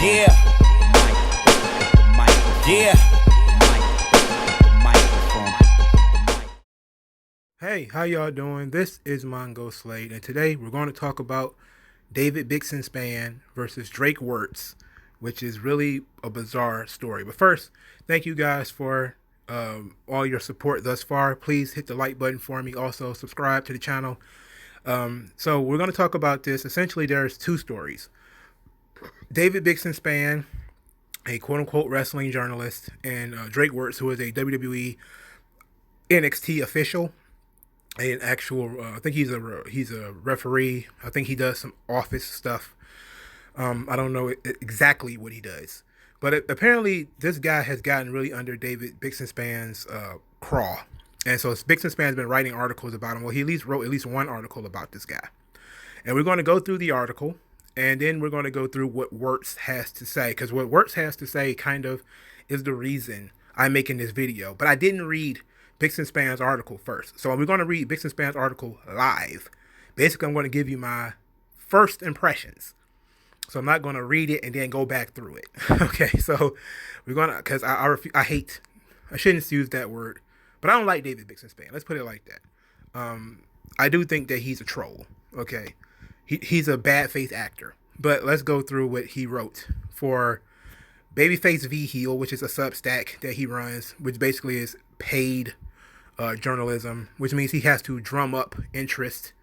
Yeah. Yeah. Hey, how y'all doing? This is Mongo Slade, and today we're going to talk about David Bixenspan versus Drake Wuertz, which is really a bizarre story. But first, thank you guys for all your support thus far. Please hit the like button for me. Also, subscribe to the channel. So we're going to talk about this. Essentially, there's two stories. David Bixenspan, a quote-unquote wrestling journalist, and Drake Wuertz, who is a WWE NXT official. An actual, I think he's a referee. I think he does some office stuff. I don't know exactly what he does, but apparently this guy has gotten really under David Bixenspan's craw, and so Bixenspan's been writing articles about him. Well, he at least wrote at least one article about this guy, and we're going to go through the article, and then we're going to go through what Wuertz has to say, because what Wuertz has to say kind of is the reason I'm making this video. But I didn't read Bixenspan's article first. So we're going to read Bixenspan's article live. Basically, I'm going to give you my first impressions. So I'm not going to read it and then go back through it. Okay, so we're going to, because I shouldn't use that word, but I don't like David Bixenspan. Let's put it like that. I do think that he's a troll. Okay, he's a bad faith actor. But let's go through what he wrote for Babyface V Heel, which is a Substack that he runs, which basically is paid journalism, which means he has to drum up interest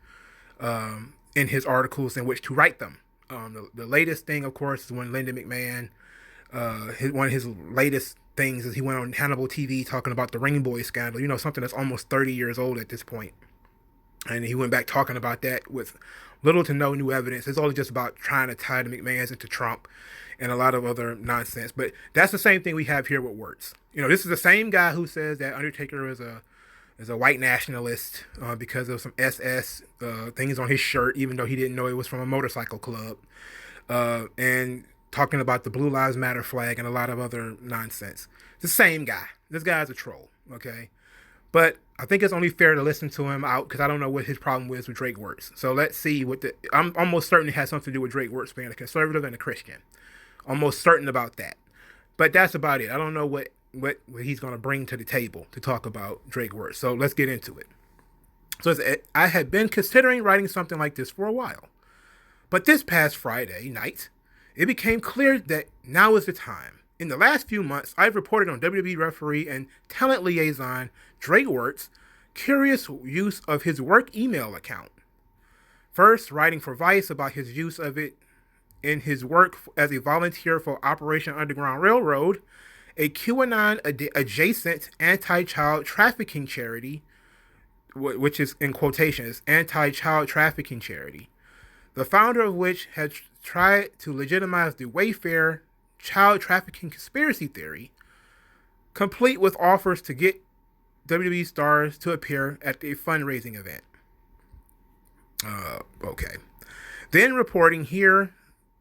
in his articles in which to write them. The latest thing, of course, is when Lyndon McMahon, one of his latest things is he went on Hannibal TV talking about the Ring Boy scandal, you know, something that's almost 30 years old at this point. And he went back talking about that with little to no new evidence. It's all just about trying to tie the McMahons into Trump and a lot of other nonsense. But that's the same thing we have here with Wuertz. You know, this is the same guy who says that Undertaker is a white nationalist because of some SS things on his shirt, even though he didn't know it was from a motorcycle club. And talking about the Blue Lives Matter flag and a lot of other nonsense. It's the same guy. This guy's a troll, okay? But I think it's only fair to listen to him out because I don't know what his problem is with Drake Wuertz. So let's see what I'm almost certain it has something to do with Drake Wuertz being a conservative and a Christian. Almost certain about that. But that's about it. I don't know what he's going to bring to the table to talk about Drake Wuertz. So let's get into it. So I had been considering writing something like this for a while. But this past Friday night, it became clear that now is the time. In the last few months, I've reported on WWE referee and talent liaison Drake Wuertz' curious use of his work email account. First, writing for Vice about his use of it in his work as a volunteer for Operation Underground Railroad, a QAnon-adjacent anti-child trafficking charity, which is in quotations, anti-child trafficking charity, the founder of which had tried to legitimize the Wayfair child trafficking conspiracy theory, complete with offers to get WWE stars to appear at a fundraising event. Okay. Then reporting here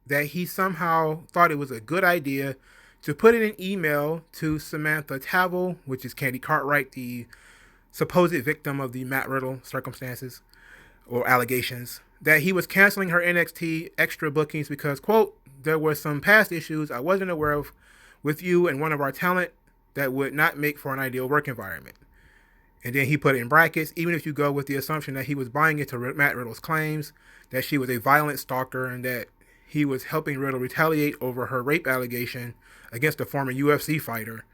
that he somehow thought it was a good idea to put in an email to Samantha Tavel, which is Candy Cartwright, the supposed victim of the Matt Riddle circumstances or allegations, that he was canceling her NXT extra bookings because, quote, there were some past issues I wasn't aware of with you and one of our talent that would not make for an ideal work environment. And then he put it in brackets, even if you go with the assumption that he was buying into Matt Riddle's claims, that she was a violent stalker and that he was helping Riddle retaliate over her rape allegation against a former UFC fighter,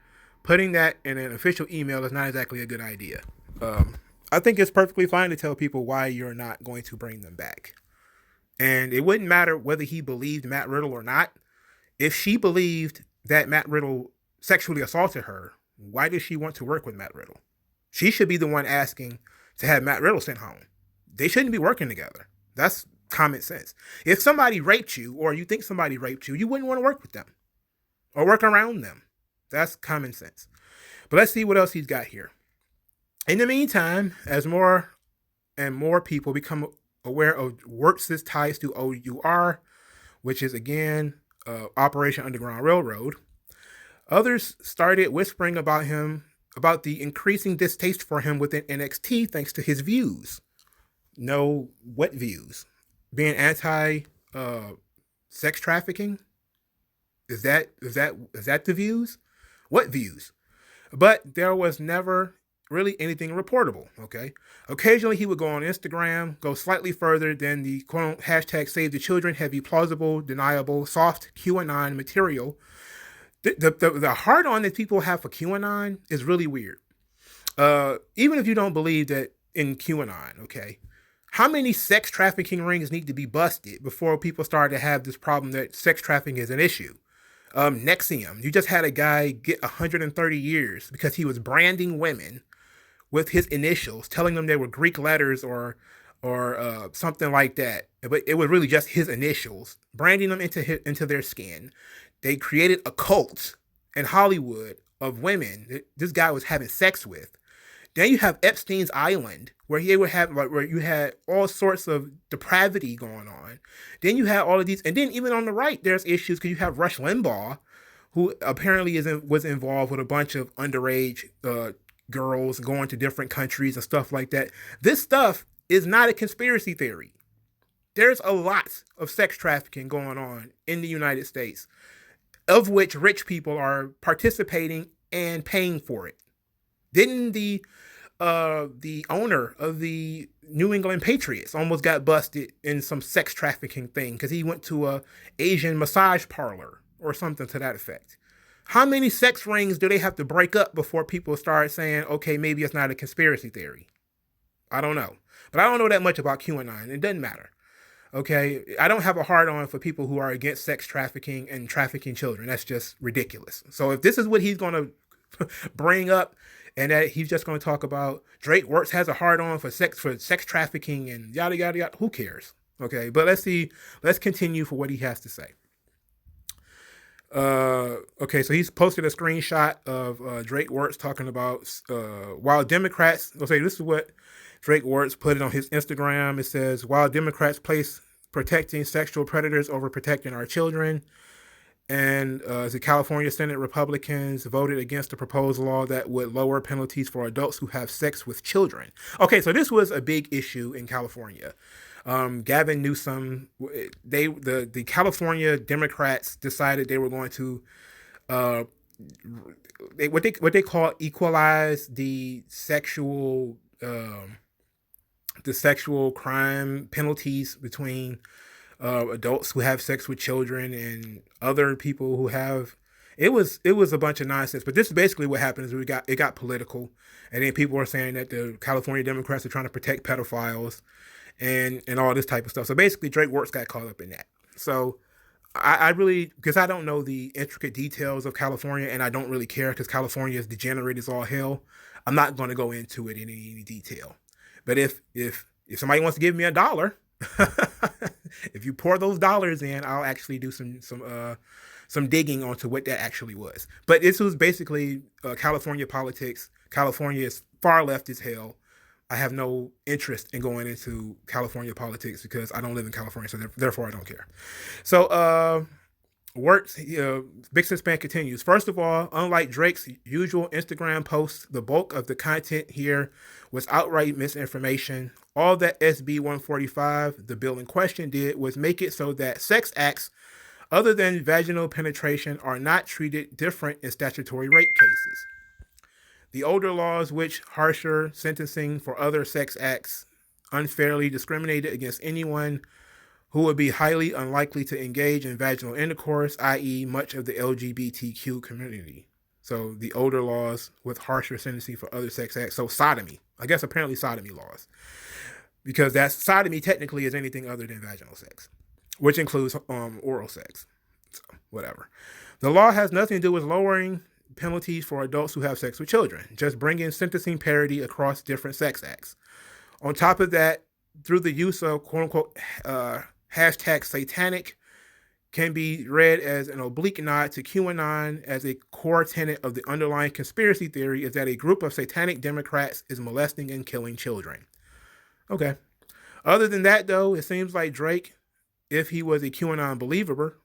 putting that in an official email is not exactly a good idea. I think it's perfectly fine to tell people why you're not going to bring them back. And it wouldn't matter whether he believed Matt Riddle or not. If she believed that Matt Riddle sexually assaulted her, why does she want to work with Matt Riddle? She should be the one asking to have Matt Riddle sent home. They shouldn't be working together. That's common sense. If somebody raped you or you think somebody raped you, you wouldn't want to work with them or work around them. That's common sense. But let's see what else he's got here. In the meantime, as more and more people become aware of Wuertz's ties to OUR, which is again Operation Underground Railroad, others started whispering about the increasing distaste for him within NXT thanks to his views. No, what views? Being anti sex trafficking? Is that the views? What views? But there was never really anything reportable. Okay, occasionally he would go on Instagram, go slightly further than the quote hashtag Save the Children heavy, plausible, deniable, soft QAnon material. The hard on that people have for QAnon is really weird. Even if you don't believe that in QAnon, okay, how many sex trafficking rings need to be busted before people start to have this problem that sex trafficking is an issue? Nexium, you just had a guy get 130 years because he was branding women with his initials, telling them they were Greek letters or something like that. But it was really just his initials, branding them into their skin. They created a cult in Hollywood of women that this guy was having sex with. Then you have Epstein's Island, where he would have where you had all sorts of depravity going on. Then you had all of these, and then even on the right, there's issues because you have Rush Limbaugh, who apparently was involved with a bunch of underage girls going to different countries and stuff like that. This stuff is not a conspiracy theory. There's a lot of sex trafficking going on in the United States, of which rich people are participating and paying for it. Didn't the owner of the New England Patriots almost got busted in some sex trafficking thing because he went to a Asian massage parlor or something to that effect? How many sex rings do they have to break up before people start saying, okay, maybe it's not a conspiracy theory? I don't know. But I don't know that much about QAnon. It doesn't matter. Okay, I don't have a hard on for people who are against sex trafficking and trafficking children. That's just ridiculous. So if this is what he's going to bring up, and that he's just going to talk about Drake Wuertz has a hard on for sex trafficking and yada yada yada, who cares? Okay, but let's continue for what he has to say. Okay, so he's posted a screenshot of Drake Wuertz talking about while Democrats. Okay, this is what Drake Wuertz put it on his Instagram. It says, while Democrats place protecting sexual predators over protecting our children, and the California Senate Republicans voted against a proposed law that would lower penalties for adults who have sex with children. Okay, so this was a big issue in California. Gavin Newsom, the California Democrats decided they were going to what they call equalize the sexual crime penalties between adults who have sex with children and other people who have. It was a bunch of nonsense. But this is basically what happened is it got political, and then people are saying that the California Democrats are trying to protect pedophiles and all this type of stuff. So basically Drake Wuertz got caught up in that. So I really, because I don't know the intricate details of California, and I don't really care because California is degenerate as all hell, I'm not going to go into it in any detail. But if somebody wants to give me $1, if you pour those dollars in, I'll actually do some digging onto what that actually was. But this was basically California politics. California is far left as hell. I have no interest in going into California politics because I don't live in California, so therefore I don't care. So Wuertz, Bixenspan continues. First of all, unlike Drake's usual Instagram posts, the bulk of the content here was outright misinformation. All that SB 145, the bill in question, did was make it so that sex acts other than vaginal penetration are not treated different in statutory rape cases. The older laws, which harsher sentencing for other sex acts, unfairly discriminated against anyone who would be highly unlikely to engage in vaginal intercourse, i.e. much of the LGBTQ community. So the older laws with harsher sentencing for other sex acts. So sodomy. I guess apparently sodomy laws. Because sodomy technically is anything other than vaginal sex, which includes oral sex. So whatever. The law has nothing to do with lowering penalties for adults who have sex with children, just bringing sentencing parity across different sex acts. On top of that, through the use of quote-unquote hashtag satanic can be read as an oblique nod to QAnon, as a core tenet of the underlying conspiracy theory is that a group of satanic Democrats is molesting and killing children. Okay. Other than that, though, it seems like Drake, if he was a QAnon believer,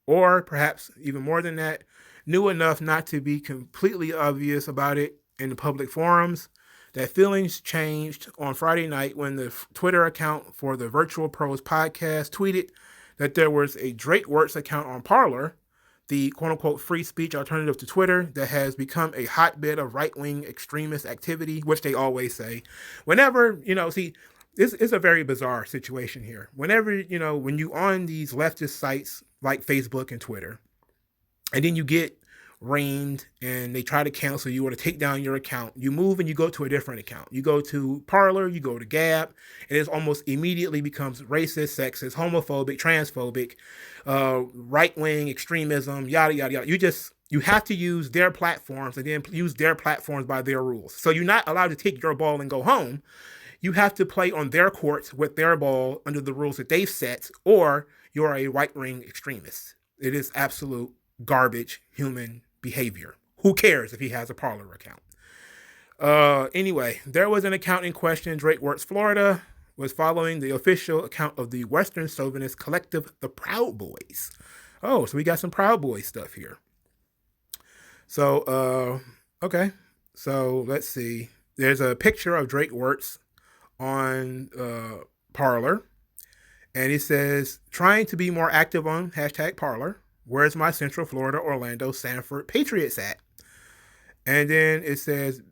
or perhaps even more than that, knew enough not to be completely obvious about it in the public forums, that feelings changed on Friday night when the Twitter account for the Virtual Pros podcast tweeted that there was a Drake Wuertz account on Parlor the quote-unquote free speech alternative to Twitter that has become a hotbed of right-wing extremist activity, which they always say. Whenever, see, this is a very bizarre situation here. Whenever, when you on these leftist sites like Facebook and Twitter, and then you get rained and they try to cancel you or to take down your account, you move and you go to a different account. You go to Parlor, you go to Gab, and it almost immediately becomes racist, sexist, homophobic, transphobic, right-wing extremism, yada, yada, yada. You have to use their platforms and then use their platforms by their rules. So you're not allowed to take your ball and go home. You have to play on their courts with their ball under the rules that they've set, or you're a right-wing extremist. It is absolute garbage human behavior. Who cares if he has a Parlor account? Anyway, there was an account in question. Drake Wuertz, Florida, was following the official account of the Western Chauvinist collective, the Proud Boys. Oh, so we got some Proud Boys stuff here. So, okay. So let's see. There's a picture of Drake Wuertz on Parlor, and he says, trying to be more active on #Parlor. Where's my Central Florida, Orlando, Sanford Patriots at? And then it says,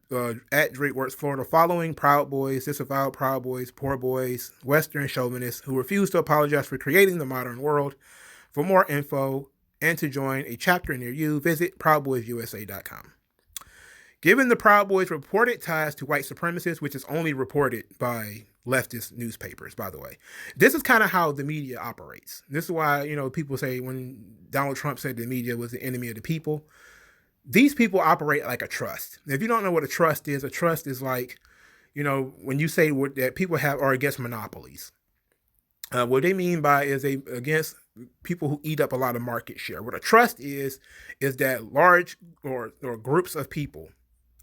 at Drake Wuertz, Florida, following Proud Boys, disavowed Proud Boys, poor boys, Western chauvinists who refuse to apologize for creating the modern world. For more info and to join a chapter near you, visit proudboysusa.com. Given the Proud Boys' reported ties to white supremacists, which is only reported by leftist newspapers, by the way. This is kind of how the media operates. This is why, people say when Donald Trump said the media was the enemy of the people, these people operate like a trust. If you don't know what a trust is like, when you say that people are against monopolies. What they mean by is they against people who eat up a lot of market share. What a trust is that large or groups of people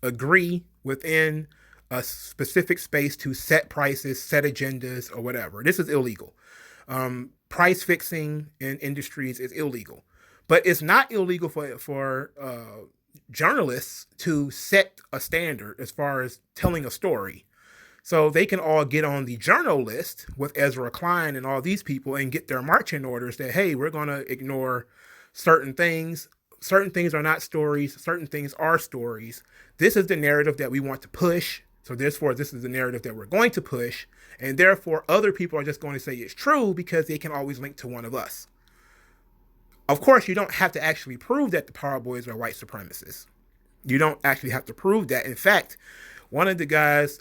agree within a specific space to set prices, set agendas, or whatever. This is illegal. Price fixing in industries is illegal, but it's not illegal for journalists to set a standard as far as telling a story. So they can all get on the journal list with Ezra Klein and all these people and get their marching orders that, hey, we're going to ignore certain things. Certain things are not stories. Certain things are stories. This is the narrative that we want to push. So therefore, this is the narrative that we're going to push. And therefore, other people are just going to say it's true because they can always link to one of us. Of course, you don't have to actually prove that the Proud Boys are white supremacists. You don't actually have to prove that. In fact, one of the guys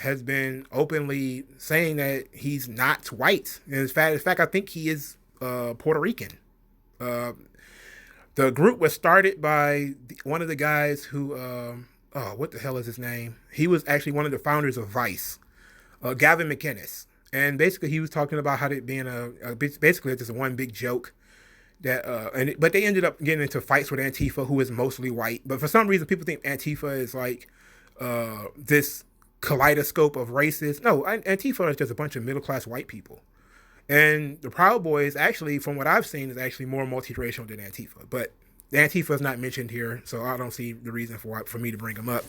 has been openly saying that he's not white. In fact, I think he is Puerto Rican. The group was started by one of the guys who, what the hell is his name? He was actually one of the founders of Vice, Gavin McInnes. And basically he was talking about how it being basically just one big joke. But they ended up getting into fights with Antifa, who is mostly white. But for some reason, people think Antifa is like this kaleidoscope of races. No, Antifa is just a bunch of middle-class white people. And the Proud Boys, actually, from what I've seen, is actually more multiracial than Antifa. But the Antifa is not mentioned here, so I don't see the reason for me to bring them up.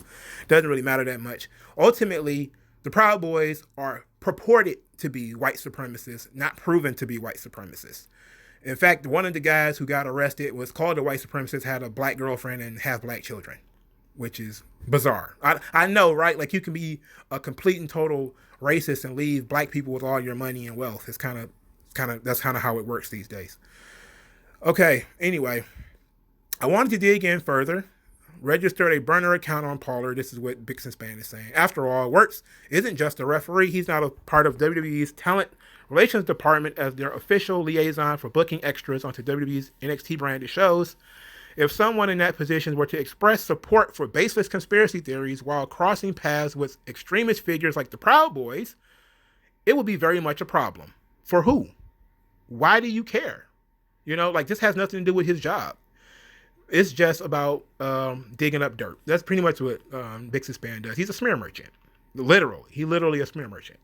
Doesn't really matter that much. Ultimately, the Proud Boys are purported to be white supremacists, not proven to be white supremacists. In fact, one of the guys who got arrested was called a white supremacist, had a black girlfriend and half black children, which is bizarre. I know, right? Like, you can be a complete and total racist and leave black people with all your money and wealth. It's that's kind of how it works these days. Okay, anyway, I wanted to dig in further. Registered a burner account on Parlor. This is what Bixenspan is saying. After all, Wuertz isn't just a referee. He's not a part of WWE's talent relations department as their official liaison for booking extras onto WWE's NXT branded shows. If someone in that position were to express support for baseless conspiracy theories while crossing paths with extremist figures like the Proud Boys, it would be very much a problem. For who? Why do you care? This has nothing to do with his job. It's just about digging up dirt. That's pretty much what Bixenspan does. He's a smear merchant. Literally a smear merchant.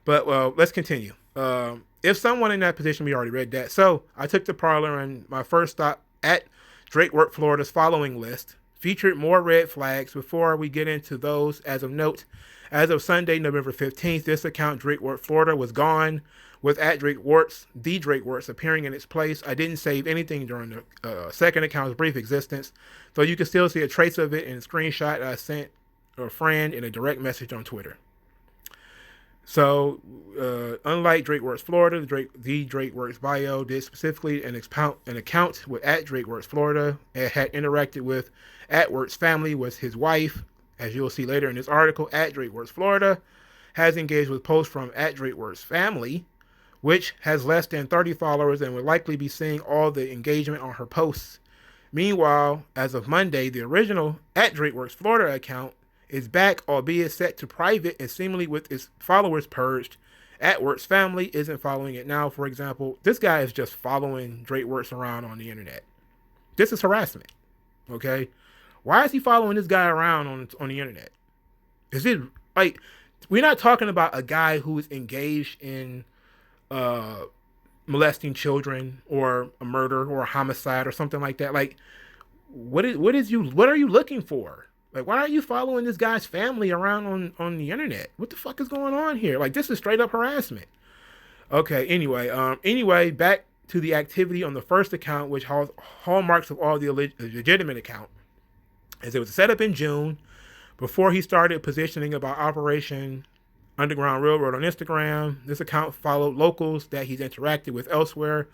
But let's continue. If someone in that position, we already read that. So I took the Parlor, and my first stop at Drake Wuertz, Florida's following list featured more red flags. Before we get into those, as of note, as of Sunday, November 15th, this account, Drake Wuertz, Florida, was gone with at Drake Wuertz, the Drake Wuertz, appearing in its place. I didn't save anything during the second account's brief existence, so you can still see a trace of it in a screenshot that I sent a friend in a direct message on Twitter. So, unlike Drake Wuertz Florida, the Drake Wuertz bio did specifically an account with at Drake Wuertz Florida and had interacted with at Wuertz family with his wife. As you'll see later in this article, at Drake Wuertz Florida has engaged with posts from at Drake Wuertz family, which has less than 30 followers and will likely be seeing all the engagement on her posts. Meanwhile, as of Monday, the original at Drake Wuertz Florida account is back, albeit set to private and seemingly with its followers purged. At Wuertz family isn't following it now. For example, this guy is just following Drake Wuertz around on the internet. This is harassment. Okay? Why is he following this guy around on the internet? Is it like, we're not talking about a guy who is engaged in molesting children or a murder or a homicide or something like that. Like, what are you looking for? Like, why are you following this guy's family around on the internet? What the fuck is going on here? Like, this is straight up harassment. Okay, anyway, back to the activity on the first account, which has hallmarks of all the legitimate account, as it was set up in June before he started positioning about Operation Underground Railroad on Instagram. This account followed locals that he's interacted with elsewhere,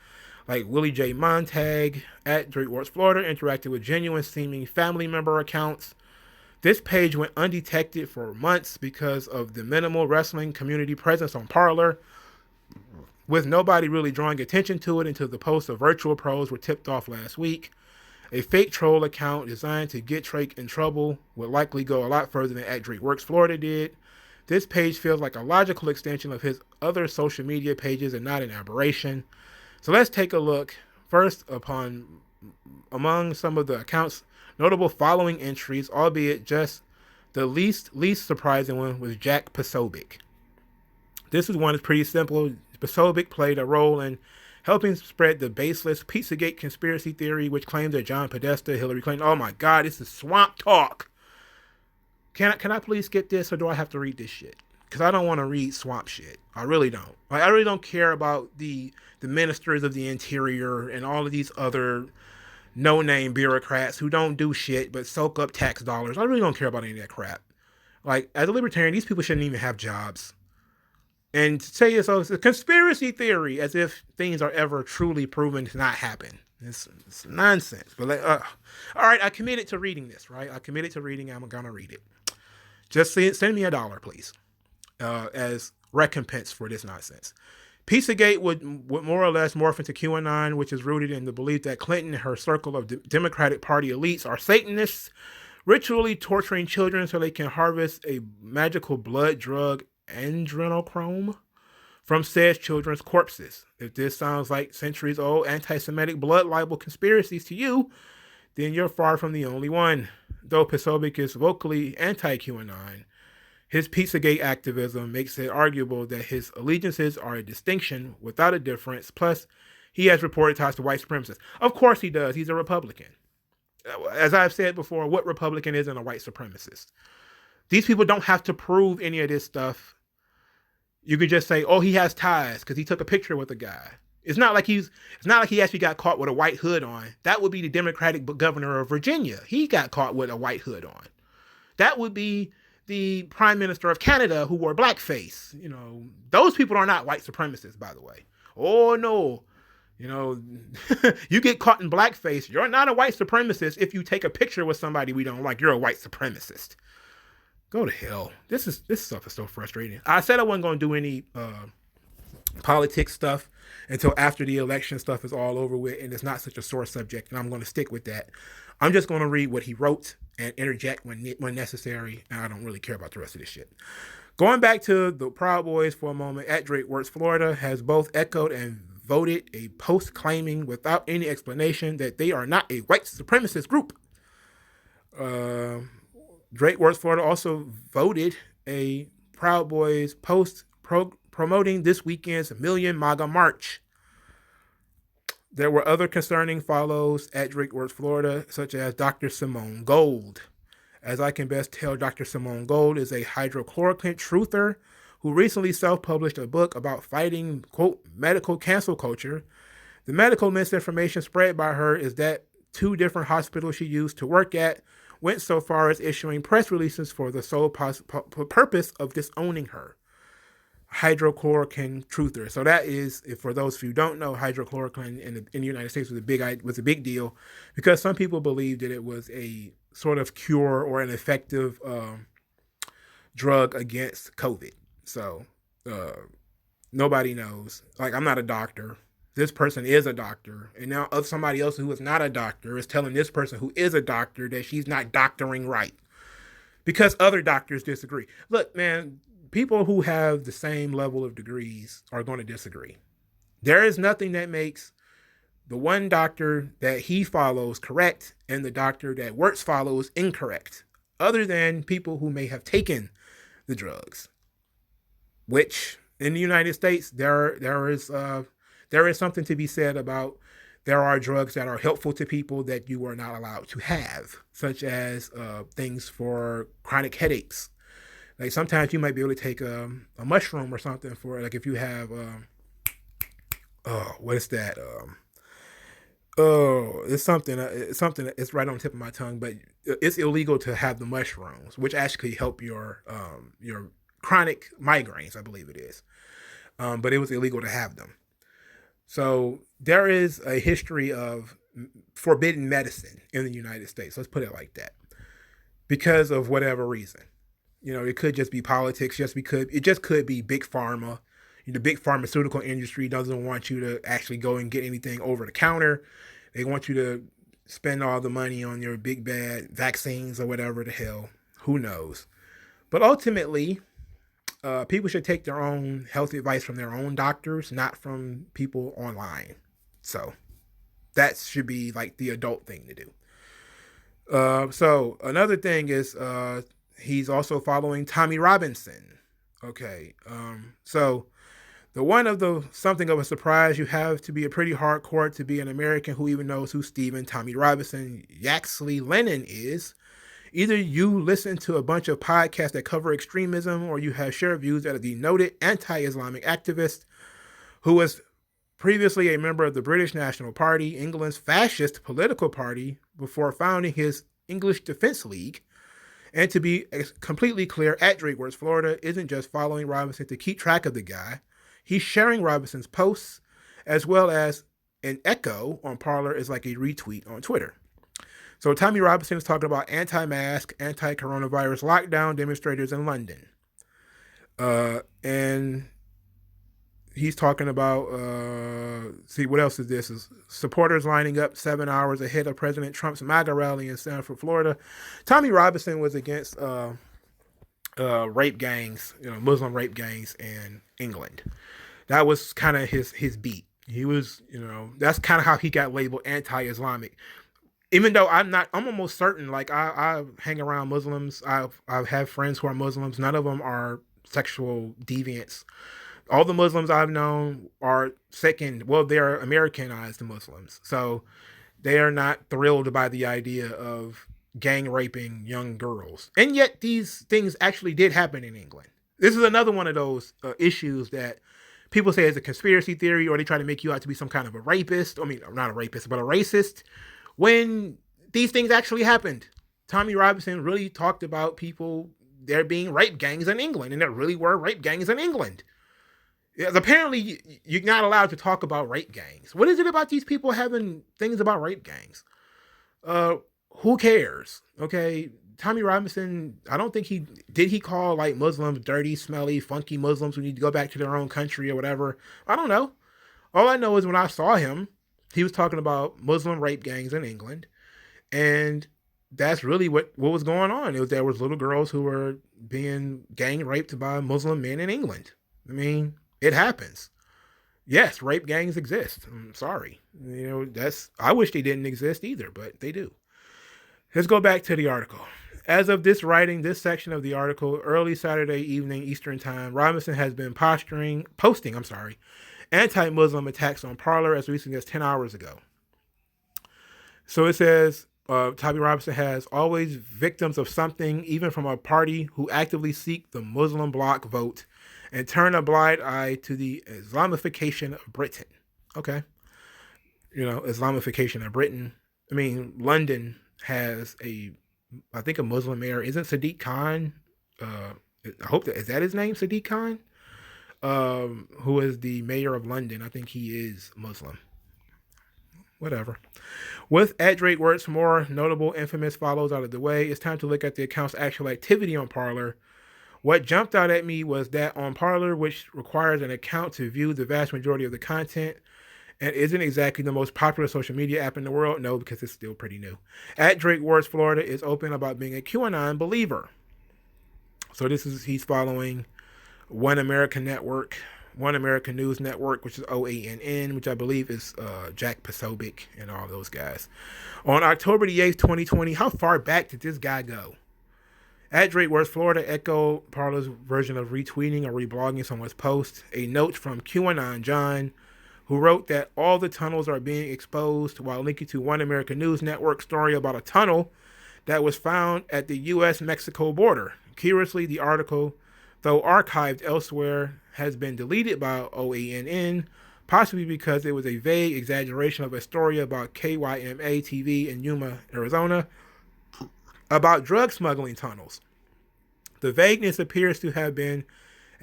like Willie J. Montag at Drake Wuertz Florida, interacted with genuine seeming family member accounts. This page went undetected for months because of the minimal wrestling community presence on Parlor, with nobody really drawing attention to it until the posts of virtual pros were tipped off last week. A fake troll account designed to get Drake in trouble would likely go a lot further than at Drake Wuertz Florida did. This page feels like a logical extension of his other social media pages and not an aberration. So let's take a look first among some of the account's notable following entries, albeit just the least surprising one was Jack Posobiec. This one is pretty simple. Posobiec played a role in helping spread the baseless Pizzagate conspiracy theory, which claims that John Podesta, Hillary Clinton. Oh my God, this is swamp talk. Can I please skip this, or do I have to read this shit? Because I don't want to read swamp shit. I really don't. Like, I really don't care about the ministers of the interior and all of these other no-name bureaucrats who don't do shit but soak up tax dollars. I really don't care about any of that crap. Like, as a libertarian, these people shouldn't even have jobs. And to say it's a conspiracy theory as if things are ever truly proven to not happen. It's nonsense. But all right, I committed to reading this, right? I'm going to read it. Just send me $1, please, as recompense for this nonsense. Pizzagate would more or less morph into QAnon, which is rooted in the belief that Clinton and her circle of Democratic Party elites are Satanists, ritually torturing children so they can harvest a magical blood drug, adrenochrome, from said children's corpses. If this sounds like centuries-old anti-Semitic blood libel conspiracies to you, then you're far from the only one. Though Posobiec is vocally anti-QAnon, his Pizzagate activism makes it arguable that his allegiances are a distinction without a difference. Plus, he has reported ties to white supremacists. Of course he does. He's a Republican. As I've said before, what Republican isn't a white supremacist? These people don't have to prove any of this stuff. You could just say, oh, he has ties because he took a picture with a guy. It's not like he actually got caught with a white hood on. That would be the Democratic governor of Virginia. He got caught with a white hood on. That would be the Prime Minister of Canada who wore blackface. You know, those people are not white supremacists, by the way. Oh, no. You know, you get caught in blackface, you're not a white supremacist if you take a picture with somebody we don't like. You're a white supremacist. Go to hell. This stuff is so frustrating. I said I wasn't going to do any politics stuff until after the election stuff is all over with and it's not such a sore subject, and I'm going to stick with that. I'm just going to read what he wrote and interject when necessary, and I don't really care about the rest of this shit. Going back to the Proud Boys for a moment, at Drake Wuertz Florida has both echoed and voted a post claiming without any explanation that they are not a white supremacist group. Drake Wuertz Florida also voted a Proud Boys post promoting this weekend's Million MAGA March. There were other concerning follows at Drake Wuertz Florida, such as Dr. Simone Gold. As I can best tell, Dr. Simone Gold is a hydrochloroquine truther who recently self-published a book about fighting, quote, medical cancel culture. The medical misinformation spread by her is that 2 different hospitals she used to work at went so far as issuing press releases for the sole purpose of disowning her. Hydrochloroquine truther. So that is, if for those who don't know, hydrochloroquine in the United States was a big deal because some people believed that it was a sort of cure or an effective drug against COVID. So nobody knows. Like, I'm not a doctor. This person is a doctor, and now somebody else who is not a doctor is telling this person who is a doctor that she's not doctoring right because other doctors disagree. Look, man, people who have the same level of degrees are going to disagree. There is nothing that makes the one doctor that he follows correct and the doctor that Wuertz follows incorrect, other than people who may have taken the drugs, which in the United States, there is something to be said about. There are drugs that are helpful to people that you are not allowed to have, such as things for chronic headaches. Like sometimes you might be able to take a mushroom or something for, like, if you have what is that? It's something. It's right on the tip of my tongue, but it's illegal to have the mushrooms, which actually help your chronic migraines, I believe it is. But it was illegal to have them. So there is a history of forbidden medicine in the United States. Let's put it like that, because of whatever reason. You know, it could just be politics. It just could be big pharma. The big pharmaceutical industry doesn't want you to actually go and get anything over the counter. They want you to spend all the money on your big bad vaccines or whatever the hell. Who knows? But ultimately, people should take their own health advice from their own doctors, not from people online. So that should be like the adult thing to do. So another thing is he's also following Tommy Robinson. Okay. So something of a surprise, you have to be a pretty hardcore to be an American who even knows who Stephen Tommy Robinson Yaxley Lennon is. Either you listen to a bunch of podcasts that cover extremism, or you have shared views that the noted anti-Islamic activist who was previously a member of the British National Party, England's fascist political party, before founding his English Defense League. And to be completely clear, at Drake Wuertz, Florida isn't just following Robinson to keep track of the guy. He's sharing Robinson's posts, as well as an echo on Parlor is like a retweet on Twitter. So Tommy Robinson is talking about anti-mask, anti-coronavirus lockdown demonstrators in London. And he's talking about, what else is this? Is supporters lining up 7 hours ahead of President Trump's MAGA rally in Sanford, Florida. Tommy Robinson was against rape gangs, Muslim rape gangs in England. That was kind of his beat. He was, that's kind of how he got labeled anti-Islamic. Even though I'm almost certain, like, I hang around Muslims. I have friends who are Muslims. None of them are sexual deviants. All the Muslims I've known are they're Americanized Muslims. So they are not thrilled by the idea of gang raping young girls. And yet these things actually did happen in England. This is another one of those issues that people say is a conspiracy theory, or they try to make you out to be some kind of a rapist. I mean, not a rapist, but a racist, when these things actually happened. Tommy Robinson really talked about there being rape gangs in England, and there really were rape gangs in England. Apparently, you're not allowed to talk about rape gangs. What is it about these people having things about rape gangs? Who cares? Okay, Tommy Robinson, I don't think he call like Muslims dirty, smelly, funky Muslims who need to go back to their own country or whatever. I don't know. All I know is when I saw him, he was talking about Muslim rape gangs in England, and that's really what was going on. There was little girls who were being gang raped by Muslim men in England. I mean, it happens. Yes, rape gangs exist. I'm sorry. I wish they didn't exist either, but they do. Let's go back to the article. As of this writing, this section of the article, early Saturday evening Eastern Time, Robinson has been posting anti-Muslim attacks on Parlor as recently as 10 hours ago. So it says, Tommy Robinson has always victims of something, even from a party who actively seek the Muslim bloc vote, and turn a blind eye to the Islamification of Britain. Okay. Islamification of Britain. I mean, London has I think a Muslim mayor. Isn't Sadiq Khan? Uh, I hope is that his name, Sadiq Khan? Who is the mayor of London? I think he is Muslim. Whatever. With at Drake Wuertz more notable infamous follows out of the way, it's time to look at the account's actual activity on Parlor. What jumped out at me was that on Parlor, which requires an account to view the vast majority of the content, and isn't exactly the most popular social media app in the world, no, because it's still pretty new. At Drake Wuertz, Florida, is open about being a QAnon believer. So he's following One American Network, One American News Network, which is OANN, which I believe is Jack Posobiec and all those guys. On October the 8th, 2020, how far back did this guy go? At Drake Wuertz, Florida, echoed Parler's version of retweeting or reblogging someone's post. A note from QAnon John, who wrote that all the tunnels are being exposed while linking to One American News Network story about a tunnel that was found at the U.S.-Mexico border. Curiously, the article, though archived elsewhere, has been deleted by OANN, possibly because it was a vague exaggeration of a story about KYMA TV in Yuma, Arizona, about drug smuggling tunnels. The vagueness appears to have been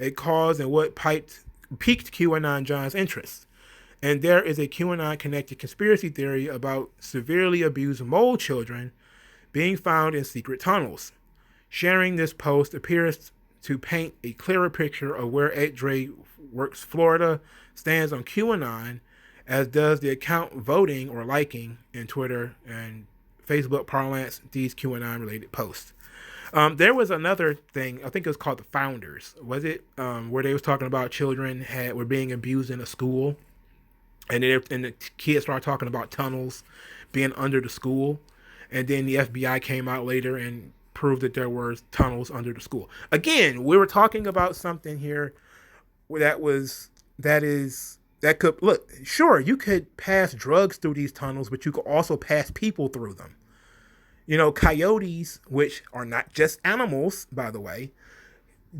a cause in what piqued QAnon John's interest. And there is a QAnon-connected conspiracy theory about severely abused mole children being found in secret tunnels. Sharing this post appears to paint a clearer picture of where Ed Drake Wuertz, Florida stands on QAnon, as does the account voting or liking in Twitter and Facebook parlance these QAnon-related posts. There was another thing, I think it was called The Founders. Was it? Where they was talking about children were being abused in a school. And the kids started talking about tunnels being under the school. And then the FBI came out later and proved that there were tunnels under the school. Again, we were talking about something here that could, look, sure, you could pass drugs through these tunnels, but you could also pass people through them. Coyotes, which are not just animals, by the way,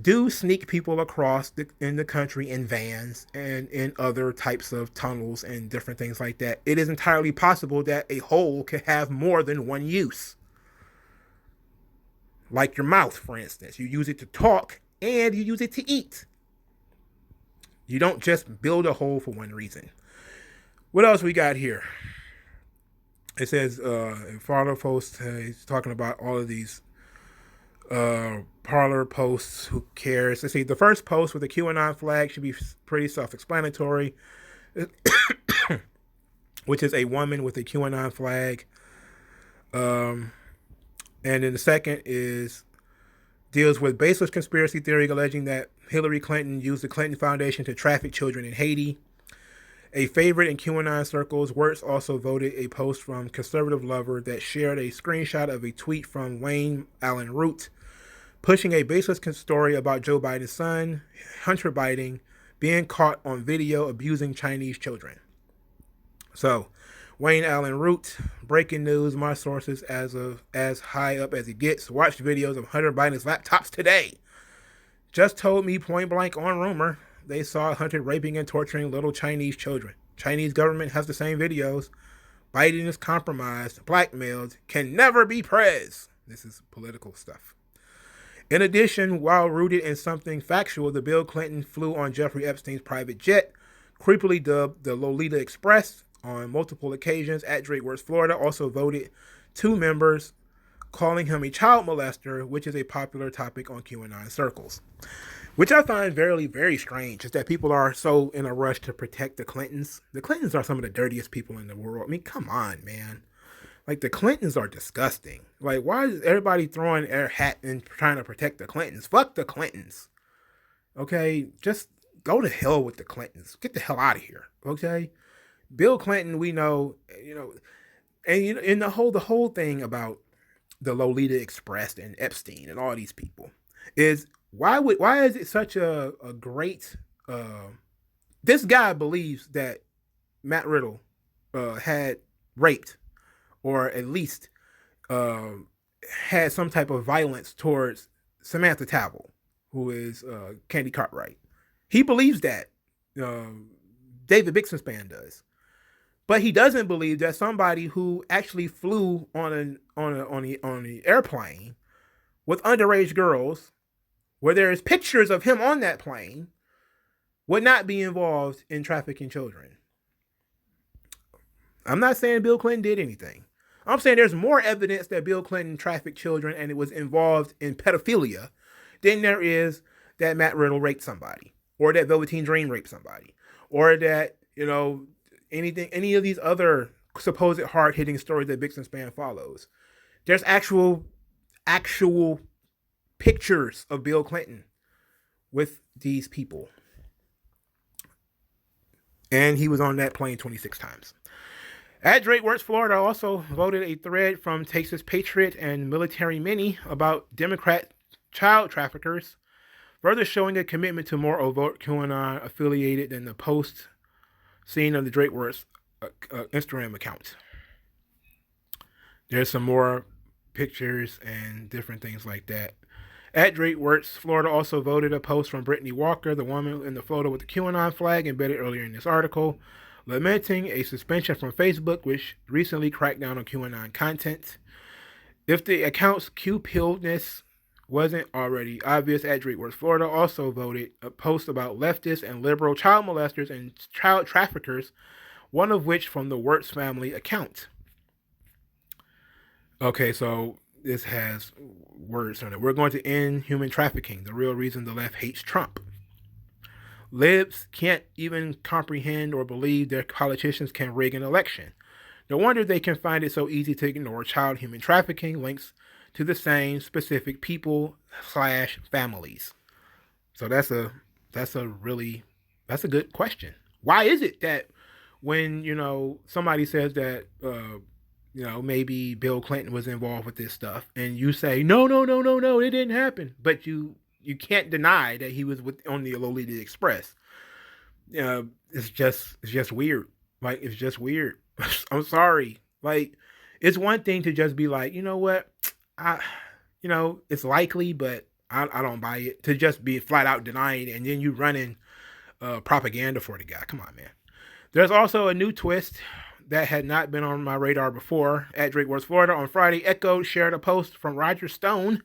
do sneak people across in the country in vans and in other types of tunnels and different things like that. It is entirely possible that a hole could have more than one use. Like your mouth, for instance. You use it to talk and you use it to eat. You don't just build a hole for one reason. What else we got here? It says, Parlor post, he's talking about all of these Parlor posts. Who cares? Let's see. The first post with the QAnon flag should be pretty self-explanatory, which is a woman with a QAnon flag. And then the second deals with baseless conspiracy theory alleging that Hillary Clinton used the Clinton Foundation to traffic children in Haiti. A favorite in QAnon circles, Wuertz also voted a post from Conservative Lover that shared a screenshot of a tweet from Wayne Allen Root, pushing a baseless story about Joe Biden's son, Hunter Biden, being caught on video abusing Chinese children. So, Wayne Allen Root, breaking news, my sources as high up as it gets, watched videos of Hunter Biden's laptops today. Just told me point blank on rumor they saw Hunter raping and torturing little Chinese children. Chinese government has the same videos. Biden is compromised, blackmailed, can never be prez. This is political stuff. In addition, while rooted in something factual, the Bill Clinton flew on Jeffrey Epstein's private jet, creepily dubbed the Lolita Express, on multiple occasions. At Drake Wuertz, Florida, also voted 2 members, calling him a child molester, which is a popular topic on QAnon circles. Which I find very, very strange, is that people are so in a rush to protect the Clintons. The Clintons are some of the dirtiest people in the world. I mean, come on, man. Like, the Clintons are disgusting. Like, why is everybody throwing their hat and trying to protect the Clintons? Fuck the Clintons. Okay? Just go to hell with the Clintons. Get the hell out of here. Okay? Bill Clinton, we know, and in the whole thing about the Lolita Express and Epstein and all these people is why is it such a great this guy believes that Matt Riddle had raped or at least had some type of violence towards Samantha Tavel, who is Candy Cartwright. He believes that. Um, David Bixenspan does. But he doesn't believe that somebody who actually flew on the airplane with underage girls, where there is pictures of him on that plane, would not be involved in trafficking children. I'm not saying Bill Clinton did anything. I'm saying there's more evidence that Bill Clinton trafficked children and it was involved in pedophilia than there is that Matt Riddle raped somebody, or that Velveteen Dream raped somebody, or that, any of these other supposed hard-hitting stories that Bixenspan follows. There's actual pictures of Bill Clinton with these people. And he was on that plane 26 times. At Drake Wuertz, Florida also voted a thread from Texas Patriot and Military Mini about Democrat child traffickers, further showing a commitment to more overt QAnon affiliated than the post seen on the Drake Wuertz Instagram account. There's some more pictures and different things like that. At Drake Wuertz, Florida also voted a post from Brittany Walker, the woman in the photo with the QAnon flag embedded earlier in this article, lamenting a suspension from Facebook, which recently cracked down on QAnon content. If the account's Q-pilledness wasn't already obvious, at Drake Wuertz, Florida also voted a post about leftist and liberal child molesters and child traffickers, one of which from the Wuertz family account. Okay, so this has words on it. We're going to end human trafficking, the real reason the left hates Trump. Libs can't even comprehend or believe their politicians can rig an election. No wonder they can find it so easy to ignore child human trafficking links to the same specific people/families. So that's a good question. Why is it that when somebody says that maybe Bill Clinton was involved with this stuff, and you say no, it didn't happen, but you can't deny that he was on the Lolita Express. It's just weird. Like, it's just weird. I'm sorry. Like, it's one thing to just be like, you know what, it's likely, but I don't buy it. To just be flat out denying, and then you running propaganda for the guy. Come on, man. There's also a new twist that had not been on my radar before. At Drake Wuertz, Florida, on Friday, Echo shared a post from Roger Stone,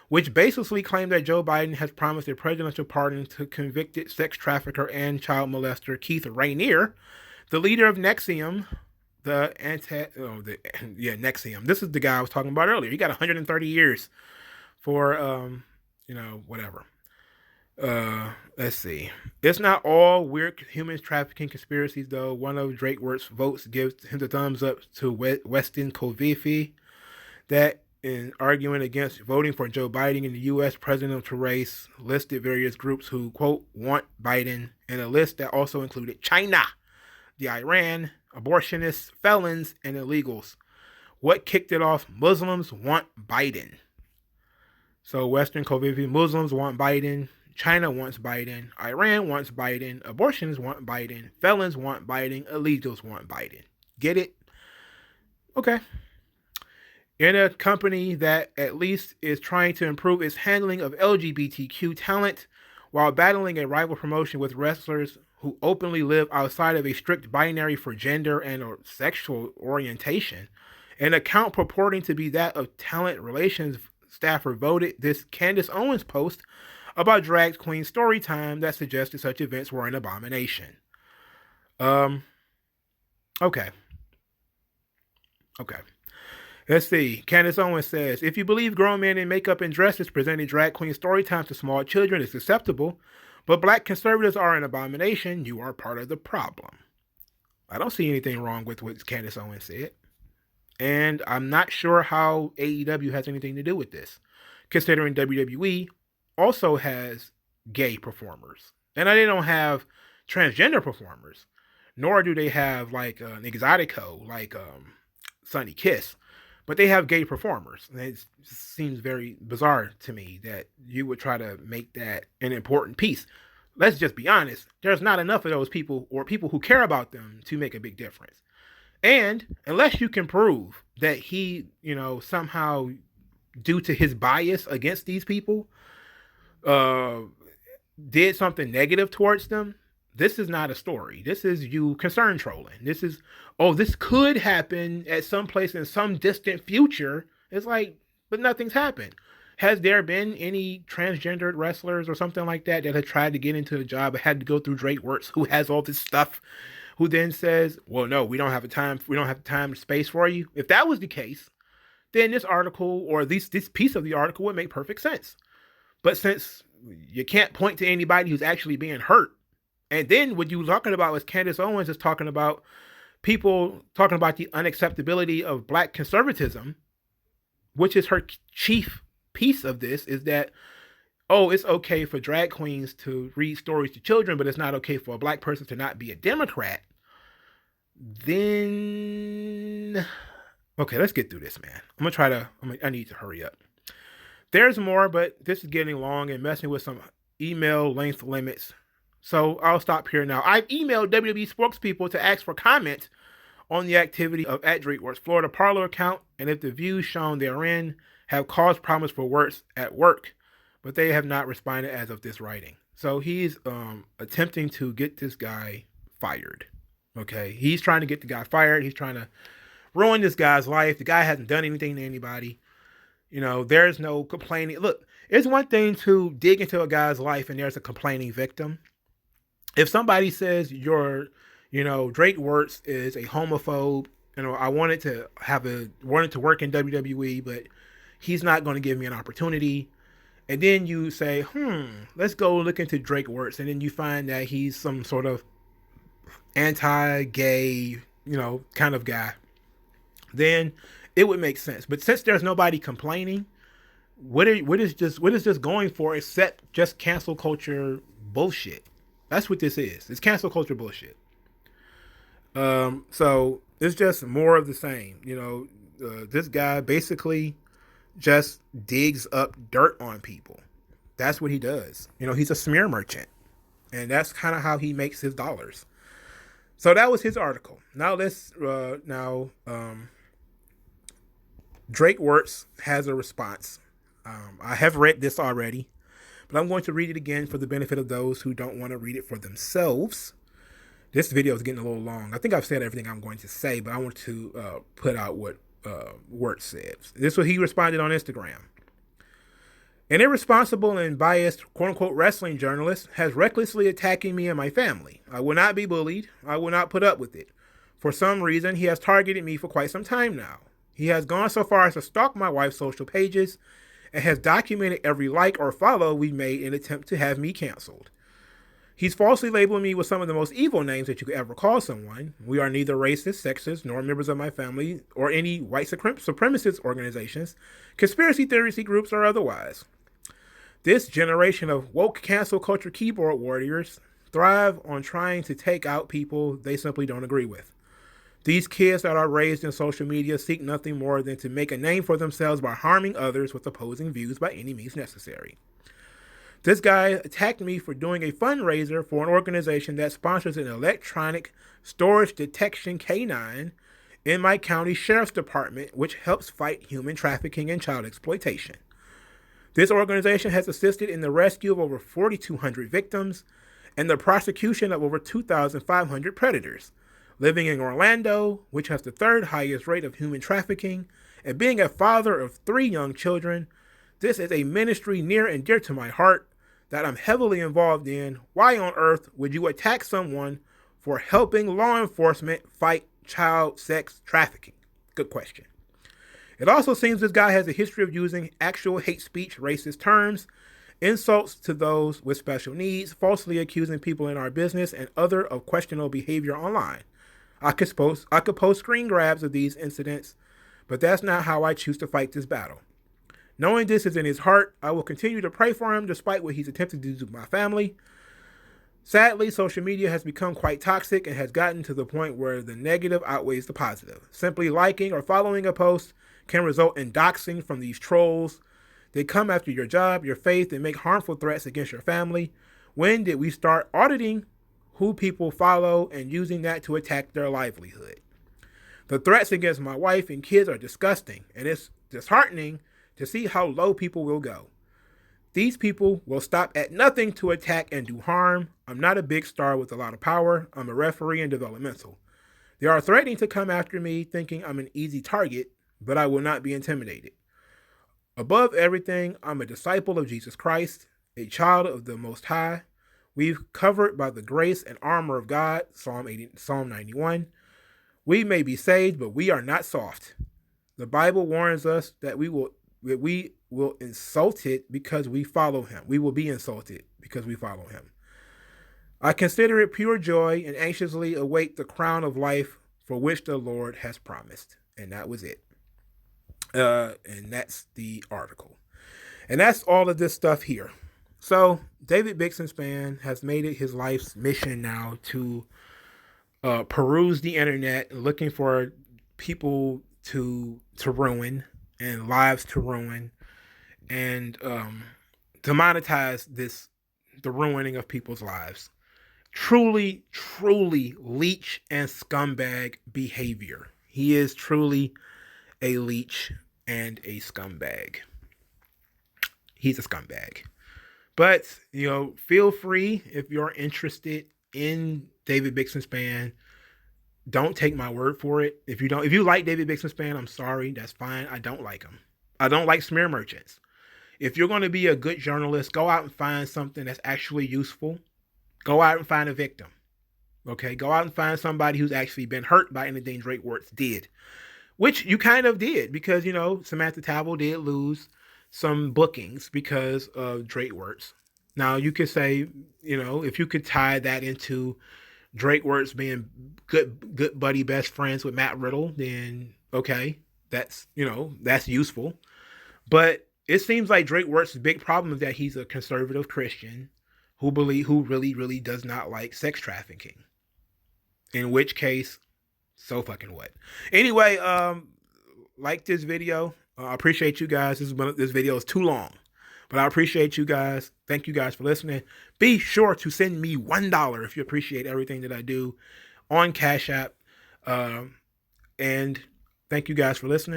which basically claimed that Joe Biden has promised a presidential pardon to convicted sex trafficker and child molester Keith Rainier, the leader of NXIVM. NXIVM. This is the guy I was talking about earlier. He got 130 years for, whatever. Let's see. It's not all weird human trafficking conspiracies, though. One of Drake Wuertz's votes gives him the thumbs up to Weston Kovifi, that in arguing against voting for Joe Biden in the U.S. presidential race, listed various groups who, quote, want Biden, in a list that also included China, the Iran, abortionists, felons, and illegals. What kicked it off? Muslims want Biden. So Western Kovifi, Muslims want Biden, China wants Biden, Iran wants Biden, abortionists want Biden, felons want Biden, illegals want Biden. Get it? Okay. In a company that at least is trying to improve its handling of LGBTQ talent while battling a rival promotion with wrestlers who openly live outside of a strict binary for gender and or sexual orientation, an account purporting to be that of talent relations staffer voted this Candace Owens post about drag queen story time that suggested such events were an abomination. Okay. Let's see. Candace Owens says, if you believe grown men in makeup and dresses presenting drag queen story times to small children is acceptable, but black conservatives are an abomination, you are part of the problem. I don't see anything wrong with what Candace Owens said. And I'm not sure how AEW has anything to do with this, considering WWE also has gay performers. And they don't have transgender performers, nor do they have like an exotico like Sonny Kiss. But they have gay performers. And it seems very bizarre to me that you would try to make that an important piece. Let's just be honest. There's not enough of those people or people who care about them to make a big difference. And unless you can prove that he, somehow due to his bias against these people, did something negative towards them, this is not a story. This is you concern trolling. This is, oh, this could happen at some place in some distant future. It's like, but nothing's happened. Has there been any transgendered wrestlers or something like that that had tried to get into a job but had to go through Drake Wuertz, who has all this stuff, who then says, well, no, we don't have the time and space for you? If that was the case, then this article, or at least this piece of the article, would make perfect sense. But since you can't point to anybody who's actually being hurt, and then what you were talking about was Candace Owens is talking about people talking about the unacceptability of black conservatism, which is her chief piece of this, is that, oh, it's okay for drag queens to read stories to children, but it's not okay for a black person to not be a Democrat. Then, okay, let's get through this, man. I need to hurry up. There's more, but this is getting long and messing with some email length limits. So I'll stop here now. I've emailed WWE spokespeople to ask for comment on the activity of @DrakeWorks Florida Parlor account, and if the views shown therein have caused problems for Wuertz at work, but they have not responded as of this writing. So he's attempting to get this guy fired. Okay, he's trying to get the guy fired. He's trying to ruin this guy's life. The guy hasn't done anything to anybody. You know, there's no complaining. Look, it's one thing to dig into a guy's life and there's a complaining victim. If somebody says Drake Wuertz is a homophobe, I wanted to work in WWE, but he's not going to give me an opportunity. And then you say, let's go look into Drake Wuertz. And then you find that he's some sort of anti-gay, kind of guy. Then it would make sense. But since there's nobody complaining, what is this going for except just cancel culture bullshit? That's what this is. It's cancel culture bullshit. So it's just more of the same. This guy basically just digs up dirt on people. That's what he does. He's a smear merchant. And that's kind of how he makes his dollars. So that was his article. Now Drake Wuertz has a response. I have read this already, but I'm going to read it again for the benefit of those who don't want to read it for themselves. This video is getting a little long. I think I've said everything I'm going to say, but I want to put out what Wuertz says. This is what he responded on Instagram. An irresponsible and biased quote-unquote wrestling journalist has recklessly attacking me and my family. I will not be bullied. I will not put up with it. For some reason, he has targeted me for quite some time now. He has gone so far as to stalk my wife's social pages and has documented every like or follow we made in an attempt to have me canceled. He's falsely labeled me with some of the most evil names that you could ever call someone. We are neither racist, sexist, nor members of my family or any white supremacist organizations, conspiracy theories groups, or otherwise. This generation of woke cancel culture keyboard warriors thrive on trying to take out people they simply don't agree with. These kids that are raised in social media seek nothing more than to make a name for themselves by harming others with opposing views by any means necessary. This guy attacked me for doing a fundraiser for an organization that sponsors an electronic storage detection canine in my county sheriff's department, which helps fight human trafficking and child exploitation. This organization has assisted in the rescue of over 4,200 victims and the prosecution of over 2,500 predators. Living in Orlando, which has the third highest rate of human trafficking, and being a father of 3 young children, this is a ministry near and dear to my heart that I'm heavily involved in. Why on earth would you attack someone for helping law enforcement fight child sex trafficking? Good question. It also seems this guy has a history of using actual hate speech, racist terms, insults to those with special needs, falsely accusing people in our business, and other of questionable behavior online. I could post screen grabs of these incidents, but that's not how I choose to fight this battle. Knowing this is in his heart, I will continue to pray for him despite what he's attempted to do to my family. Sadly, social media has become quite toxic and has gotten to the point where the negative outweighs the positive. Simply liking or following a post can result in doxing from these trolls. They come after your job, your faith, and make harmful threats against your family. When did we start auditing who people follow and using that to attack their livelihood? The threats against my wife and kids are disgusting, and it's disheartening to see how low people will go. These people will stop at nothing to attack and do harm. I'm not a big star with a lot of power. I'm a referee and developmental. They are threatening to come after me, thinking I'm an easy target, but I will not be intimidated. Above everything, I'm a disciple of Jesus Christ, a child of the Most High. We've covered by the grace and armor of God, Psalm 91. We may be saved, but we are not soft. The Bible warns us that we will insult it because we follow him. We will be insulted because we follow him. I consider it pure joy and anxiously await the crown of life for which the Lord has promised. And that was it. And that's the article. And that's all of this stuff here. So David Bixenspan has made it his life's mission now to peruse the internet, looking for people to ruin and lives to ruin, and to monetize the ruining of people's lives. Truly, truly leech and scumbag behavior. He is truly a leech and a scumbag. He's a scumbag. But, feel free, if you're interested in David Bixenspan, don't take my word for it. If you like David Bixenspan, I'm sorry, that's fine. I don't like him. I don't like smear merchants. If you're going to be a good journalist, go out and find something that's actually useful. Go out and find a victim. Okay? Go out and find somebody who's actually been hurt by anything Drake Wuertz did. Which you kind of did, because, Samantha Tavell did lose some bookings because of Drake Wuertz. Now, you could say, if you could tie that into Drake Wuertz being good buddy, best friends with Matt Riddle, then okay, that's useful. But it seems like Drake Wuertz's big problem is that he's a conservative Christian who really, really does not like sex trafficking. In which case, so fucking what? Anyway, like this video. I appreciate you guys. This video is too long, but I appreciate you guys. Thank you guys for listening. Be sure to send me $1 if you appreciate everything that I do on Cash App. And thank you guys for listening.